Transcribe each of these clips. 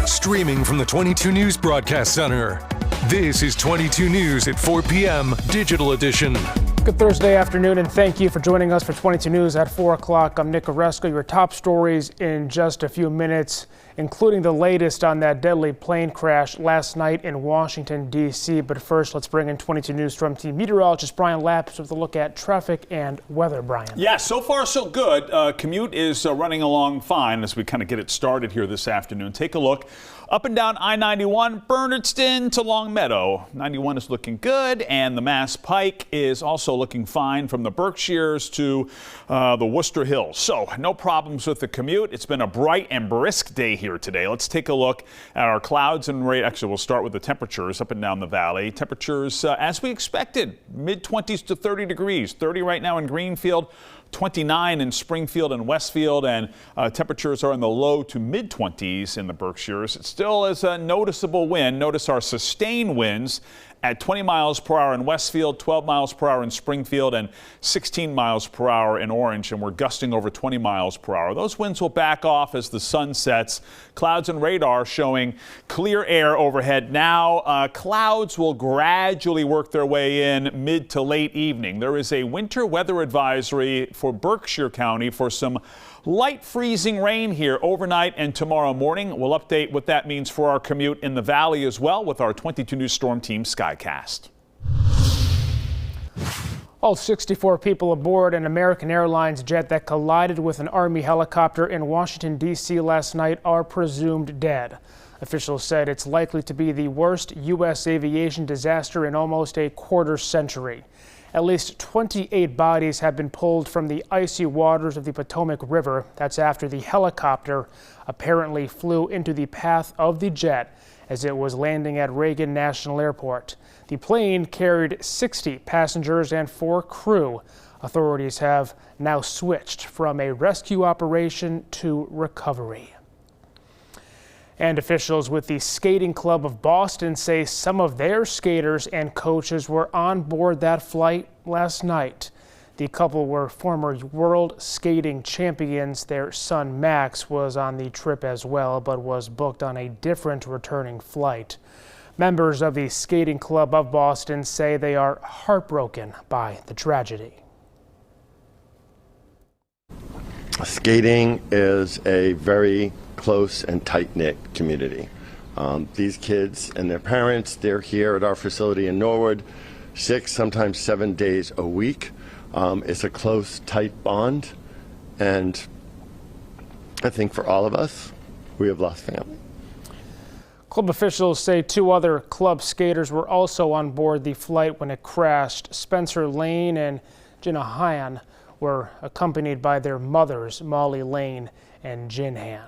Streaming from the 22 News Broadcast Center. This is 22 News at 4 p.m. Digital Edition. Good Thursday afternoon, and thank you for joining us for 22 News at 4 o'clock. I'm Nick Oresko. Your top stories in just a few minutes, including the latest on that deadly plane crash last night in Washington, D.C. But first, let's bring in 22 News Storm Team meteorologist Brian Lapps with a look at traffic and weather. Brian. Yeah, so far so good. Commute is running along fine as we kind of get it started here this afternoon. Take a look. Up and down I-91, Bernardston to Longmeadow. 91 is looking good, and the Mass Pike is also looking fine from the Berkshires to the Worcester Hills. So no problems with the commute. It's been a bright and brisk day here today. Let's take a look at our clouds and rain. Actually, we'll start with the temperatures up and down the valley. Temperatures as we expected, mid-20s to 30 degrees. 30 right now in Greenfield. 29 in Springfield and Westfield, and temperatures are in the low to mid-20s in the Berkshires. It still is a noticeable wind. Notice our sustained winds at 20 miles per hour in Westfield, 12 miles per hour in Springfield, and 16 miles per hour in Orange, and we're gusting over 20 miles per hour. Those winds will back off as the sun sets. Clouds and radar showing clear air overhead now. Clouds will gradually work their way in mid to late evening. There is a winter weather advisory for Berkshire County for some light freezing rain here overnight and tomorrow morning. We'll update what that means for our commute in the valley as well with our 22 News Storm Team Skycast. All 64 people aboard an American Airlines jet that collided with an Army helicopter in Washington, D.C. last night are presumed dead. Officials said it's likely to be the worst U.S. aviation disaster in almost a quarter century. At least 28 bodies have been pulled from the icy waters of the Potomac River. That's after the helicopter apparently flew into the path of the jet as it was landing at Reagan National Airport. The plane carried 60 passengers and 4 crew. Authorities have now switched from a rescue operation to recovery. And officials with the Skating Club of Boston say some of their skaters and coaches were on board that flight last night. The couple were former world skating champions. Their son Max was on the trip as well, but was booked on a different returning flight. Members of the Skating Club of Boston say they are heartbroken by the tragedy. Skating is a very close and tight-knit community. These kids and their parents, they're here at our facility in Norwood 6, sometimes 7 days a week. It's a close, tight bond, and I think for all of us, we have lost family. Club officials say 2 other club skaters were also on board the flight when it crashed. Spencer Lane and Jenna Han were accompanied by their mothers, Molly Lane and Jin Han.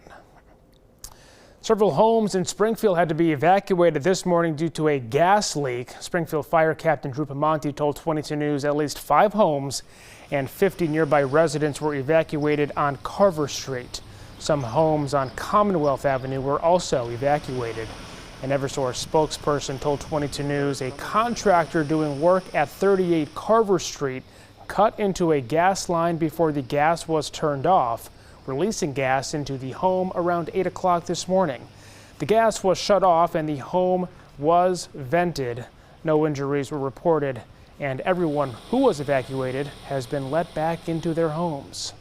Several homes in Springfield had to be evacuated this morning due to a gas leak. Springfield Fire Captain Drew Pamonte told 22 News at least 5 homes and 50 nearby residents were evacuated on Carver Street. Some homes on Commonwealth Avenue were also evacuated. An Eversource spokesperson told 22 News a contractor doing work at 38 Carver Street cut into a gas line before the gas was turned off, releasing gas into the home around 8 o'clock this morning. The gas was shut off and the home was vented. No injuries were reported, and everyone who was evacuated has been let back into their homes.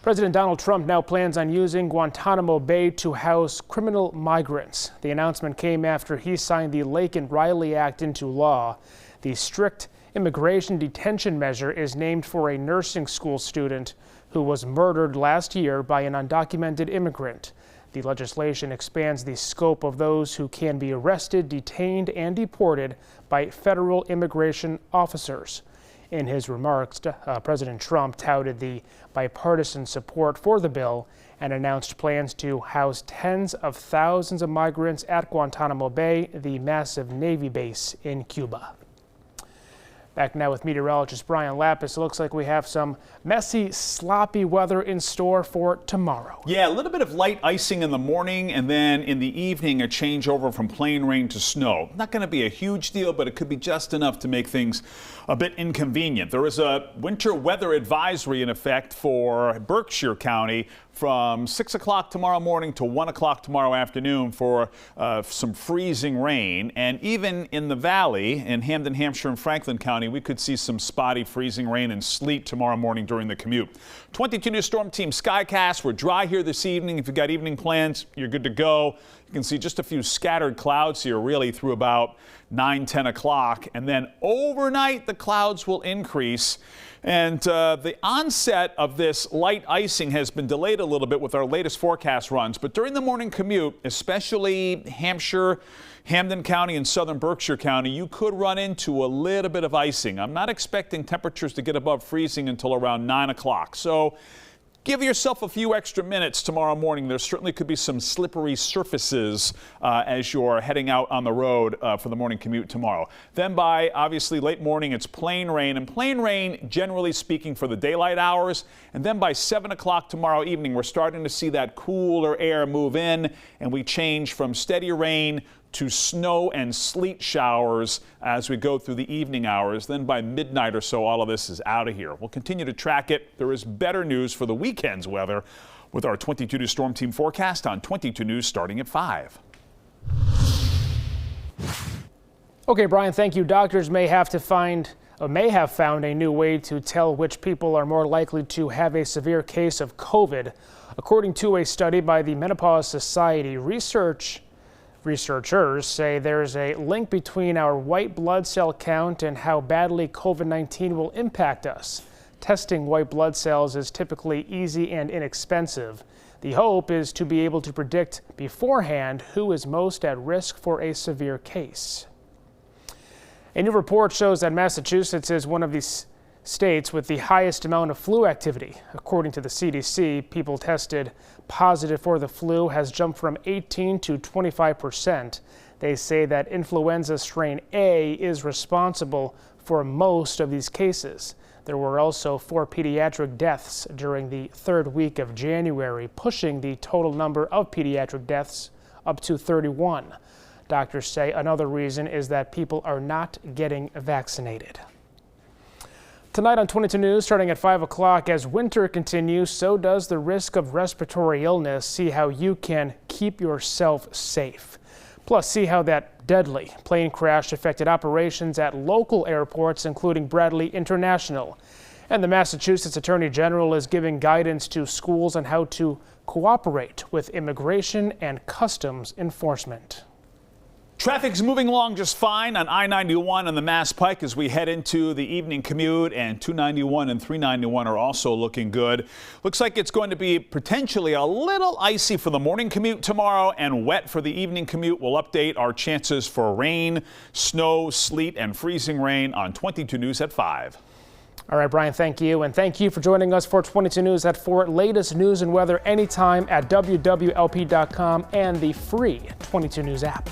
President Donald Trump now plans on using Guantanamo Bay to house criminal migrants. The announcement came after he signed the Laken-Riley Act into law. The strict immigration detention measure is named for a nursing school student who was murdered last year by an undocumented immigrant. The legislation expands the scope of those who can be arrested, detained, and deported by federal immigration officers. In his remarks, President Trump touted the bipartisan support for the bill and announced plans to house tens of thousands of migrants at Guantanamo Bay, the massive Navy base in Cuba. Back now with meteorologist Brian Lapis. It looks like we have some messy, sloppy weather in store for tomorrow. Yeah, a little bit of light icing in the morning, and then in the evening a changeover from plain rain to snow. Not going to be a huge deal, but it could be just enough to make things a bit inconvenient. There is a winter weather advisory in effect for Berkshire County from 6 o'clock tomorrow morning to 1 o'clock tomorrow afternoon for some freezing rain. And even in the valley in Hamden, Hampshire and Franklin County, we could see some spotty freezing rain and sleet tomorrow morning during the commute. 22 News Storm Team Skycast. We're dry here this evening. If you've got evening plans, you're good to go. You can see just a few scattered clouds here really through about 9-10 o'clock. And then overnight, the clouds will increase. And the onset of this light icing has been delayed a little bit with our latest forecast runs. But during the morning commute, especially Hampshire, Hamden County and southern Berkshire County, you could run into a little bit of icing. I'm not expecting temperatures to get above freezing until around 9 o'clock. So give yourself a few extra minutes tomorrow morning. There certainly could be some slippery surfaces as you're heading out on the road for the morning commute tomorrow. Then by obviously late morning, it's plain rain, and plain rain generally speaking for the daylight hours. And then by 7 o'clock tomorrow evening, we're starting to see that cooler air move in, and we change from steady rain to snow and sleet showers as we go through the evening hours. Then by midnight or so, all of this is out of here. We'll continue to track it. There is better news for the weekend's weather with our 22 News Storm Team forecast on 22 News starting at 5. Okay, Brian, thank you. Doctors may have found a new way to tell which people are more likely to have a severe case of COVID. According to a study by the Menopause Society, researchers say there's a link between our white blood cell count and how badly COVID-19 will impact us. Testing white blood cells is typically easy and inexpensive. The hope is to be able to predict beforehand who is most at risk for a severe case. A new report shows that Massachusetts is one of these states with the highest amount of flu activity. According to the CDC, people tested positive for the flu has jumped from 18 to 25%. They say that influenza strain A is responsible for most of these cases. There were also 4 pediatric deaths during the third week of January, pushing the total number of pediatric deaths up to 31. Doctors say another reason is that people are not getting vaccinated. Tonight on 22 News, starting at 5 o'clock, as winter continues, so does the risk of respiratory illness. See how you can keep yourself safe. Plus, see how that deadly plane crash affected operations at local airports, including Bradley International. And the Massachusetts Attorney General is giving guidance to schools on how to cooperate with immigration and customs enforcement. Traffic's moving along just fine on I-91 and the Mass Pike as we head into the evening commute, and 291 and 391 are also looking good. Looks like it's going to be potentially a little icy for the morning commute tomorrow and wet for the evening commute. We'll update our chances for rain, snow, sleet, and freezing rain on 22 News at 5. All right, Brian, thank you. And thank you for joining us for 22 News at 4. Latest news and weather anytime at wwlp.com and the free 22 News app.